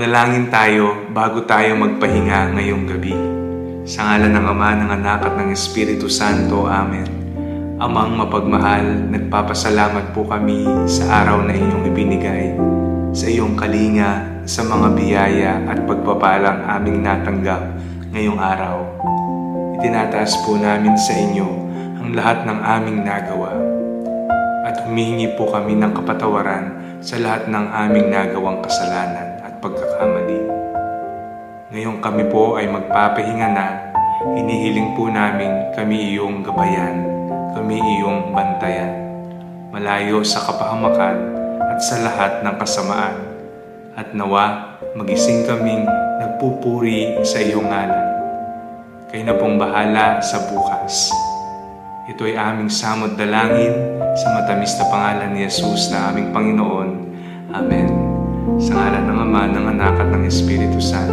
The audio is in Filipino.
Dalangin tayo bago tayo magpahinga ngayong gabi. Sa ngalan ng Ama, ng Anak at ng Espiritu Santo. Amen. Amang mapagmahal, nagpapasalamat po kami sa araw na inyong ibinigay, sa iyong kalinga, sa mga biyaya at pagpapalang aming natanggap ngayong araw. Itinataas po namin sa inyo ang lahat ng aming nagawa at humihingi po kami ng kapatawaran sa lahat ng aming nagawang kasalanan at pagkakamali. Ngayon kami po ay magpapahinga na. Hinihiling po namin kami iyong gabayan, kami iyong bantayan, malayo sa kapahamakan at sa lahat ng kasamaan. At nawa, magising kaming nagpupuri sa iyong ngalan. Kayo na pong bahala sa bukas. Ito ay aming samod dalangin sa matamis na pangalan ni Jesus na aming Panginoon. Amen. Sa ngalan ng Ama, ng Anak at ng Espiritu Santo.